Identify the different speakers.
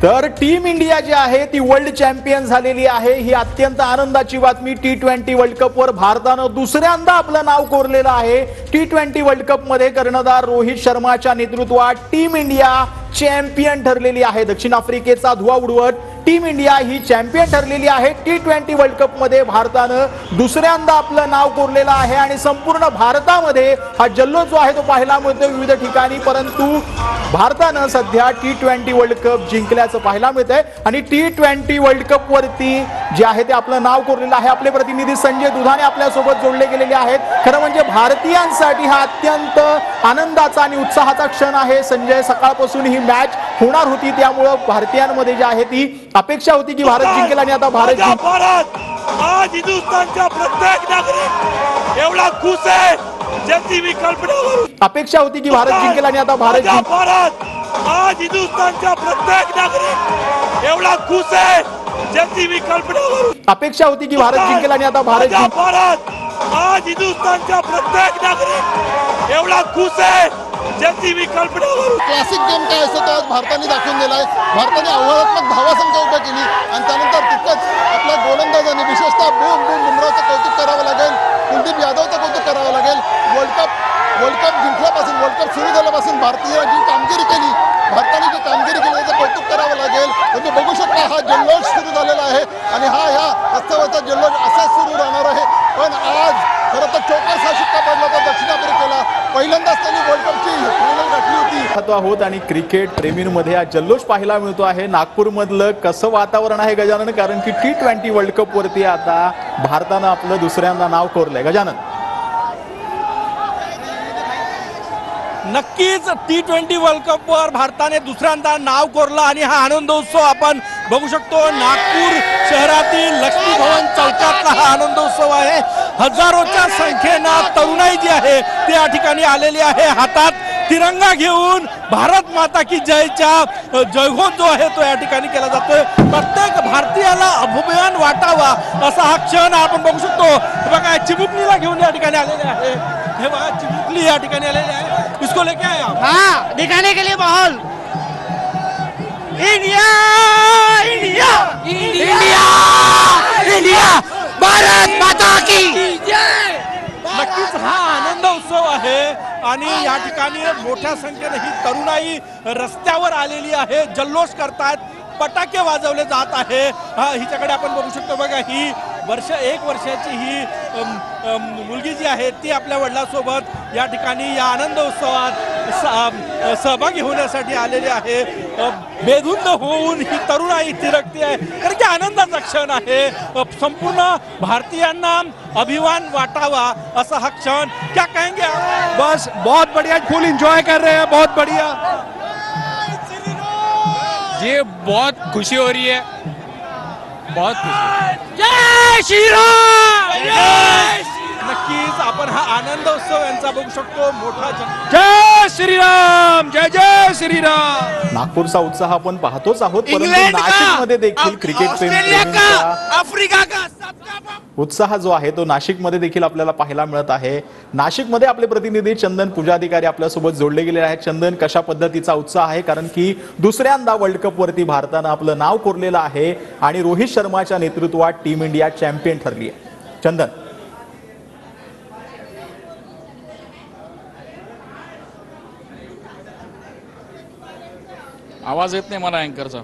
Speaker 1: तर team India जी आहे ती वर्ल्ड चॅम्पियन झालेली आहे। ही अत्यंत आनंदाची बातमी। T20 वर्ल्ड कप वर भारतानं दुसऱ्यांदा आपलं नाव कोरलेलं आहे। T20 वर्ल्ड कप मध्ये कर्णधार रोहित शर्माच्या नेतृत्वात टीम इंडिया चॅम्पियन ठरलेली आहे। दक्षिण आफ्रिकेचा धुव्वा उडवत टीम इंडिया ही चॅम्पियन ठरलेली आहे। T20 वर्ल्ड कप मध्ये भारतानं दुसऱ्यांदा आपलं नाव कोरलेलं आहे आणि संपूर्ण भारतामध्ये हा जल्लोष जो आहे तो पाहायला मिळतो विविध ठिकाणी। परंतु भारतानं सध्या T20 वर्ल्ड कप जिंकल्याचं पाहायला मिळतंय आणि T20 वर्ल्ड कप वरती जे आहे ते आपलं नाव कोरलेलं आहे। आपले प्रतिनिधी संजय दुधाने आपल्या सोबत जोडले गेलेले आहेत। खरं म्हणजे भारतीयांसाठी हा अत्यंत आनंदाचा आणि उत्साहाचा क्षण आहे। संजय, सकाळपासून ही मॅच होणार होती, त्यामुळे भारतीयांमध्ये जी आहे ती अपेक्षा होती की भारत जिंकेल आणि आता भारत
Speaker 2: आज हिंदुस्थानचा प्रत्येक नागरिक एवढा खुश आहे ज्याची मी कल्पना करू।
Speaker 1: अपेक्षा होती की भारत जिंकेल आणि आता भारत
Speaker 2: आज हिंदुस्थानचा प्रत्येक नागरिक एवढा खुश आहे ज्याची मी कल्पना करू।
Speaker 1: अपेक्षा होती की भारत जिंकेल आणि आता भारत
Speaker 2: आज हिंदुस्थानचा प्रत्येक नागरिक एवढा खुश आहे ज्याची मी कल्पना करू।
Speaker 3: क्लासिक गेम काय असतो आज भारताने दाखवून दिलाय। भारताने आव्हानात्मक धावासंख्या उभा केली आणि त्यानंतर तितकंच आपल्या गोलंदाजांनी विशेषतः बुमराहचं कौतुक करावं लागेल, कुलदीप यादवचं कौतुक करावं लागेल। वर्ल्ड कप जिंकल्यापासून, वर्ल्ड कप सुरू झाल्यापासून भारताने जी कामगिरी केली त्याचं कौतुक करावं लागेल। तुम्ही बघू शकता हा जल्लोष सुरू झालेला आहे आणि ह्या रस्त्यावरचा जल्लोष असाच सुरू राहणार आहे। पण आज खरं तर चौकार हा शिक्का पडला होता दक्षिण आफ्रिकेला। पहिल्यांदाच त्यांनी वर्ल्ड कपची फायनल गाठली होती।
Speaker 1: आहोत आणि क्रिकेट प्रेमींमध्ये हा जल्लोष पाहायला मिळतो आहे। नागपूर मधलं कसं वातावरण आहे गजानन? कारण की T20 वर्ल्ड कप वरती आता भारतानं आपलं दुसऱ्यांदा नाव कोरलंय। गजानन,
Speaker 4: नक्कीच T20 वर्ल्ड कप वर भारताने दुसऱ्यांदा नाव कोरलं आणि हा आनंदोत्सव आपण बघू शकतो। नागपूर शहरातील लक्ष्मी भवन चौकातला हा आनंदोत्सव आहे। हजारोच्या संख्येनं तरुणाई जी आहे ती या ठिकाणी आलेली आहे। हातात तिरंगा घेऊन भारत माता की जयचा जयघोष जो आहे तो या ठिकाणी केला जातोय। प्रत्येक भारतीयाला अभिमान वाटावा असा हा क्षण आपण बघू शकतो। बघा, चिमुकलीला घेऊन या ठिकाणी आलेले आहे। हे बघा, चिमुकली या ठिकाणी आलेली आहे। इसको लेके आए आप?
Speaker 5: हाँ, दिखाने के लिए माहौल। India India India India Bharat माता की जय।
Speaker 4: नक्कीच हा आनंद उत्सव आहे आणि या ठिकाणी मोठ्या संख्येने ही तरुणाई रस्त्यावर आलेली आहे, जल्लोष करतात, पटाके वाजवले जात आहे। हिच्याकडे आपण बघू शकतो। बघा, ही एक वर्षाची ही मुलगी जी आहे ती आपल्या वडिलांसोबत या ठिकाणी या आनंद उत्सवात सहभागी होण्यासाठी आलेली आहे। बेधुंद होऊन ही तरुणाई थिरकते आहे, कारण की आनंदाचा क्षण आहे। संपूर्ण भारतीयांना अभिमान वाटावा असा हा क्षण। क्या कहेंगे आप?
Speaker 6: बस बहुत बढ़िया, फुल एंजॉय कर रहे हैं, बहुत बढ़िया जी, बहुत खुशी हो रही है, बहुत खुशी।
Speaker 5: जय श्री राम।
Speaker 4: नक्कीच आपण हा आनंद उत्सव यांचा बघू शकतो। मोठा
Speaker 6: जय श्रीराम, जय जय श्रीराम।
Speaker 1: नागपूरचा उत्साह आपण पाहतोच आहोत, परंतु नाशिकमध्ये देखील क्रिकेट प्रेमींचा
Speaker 5: आफ्रिका का
Speaker 1: उत्साह जो आहे तो नाशिकमध्ये देखील आपल्याला पाहायला मिळत आहे। नाशिकमध्ये आपले प्रतिनिधी चंदन पूजाधिकारी आपल्यासोबत जोडले गेले आहेत। चंदन, कशा पद्धतीचा उत्साह आहे? कारण की दुसऱ्यांदा वर्ल्ड कप वरती भारतानं आपलं नाव कोरलेलं आहे आणि रोहित शर्माच्या नेतृत्वात टीम इंडिया चॅम्पियन ठरली आहे। चंदन,
Speaker 6: आवाज येत नाही मला अँकरचा।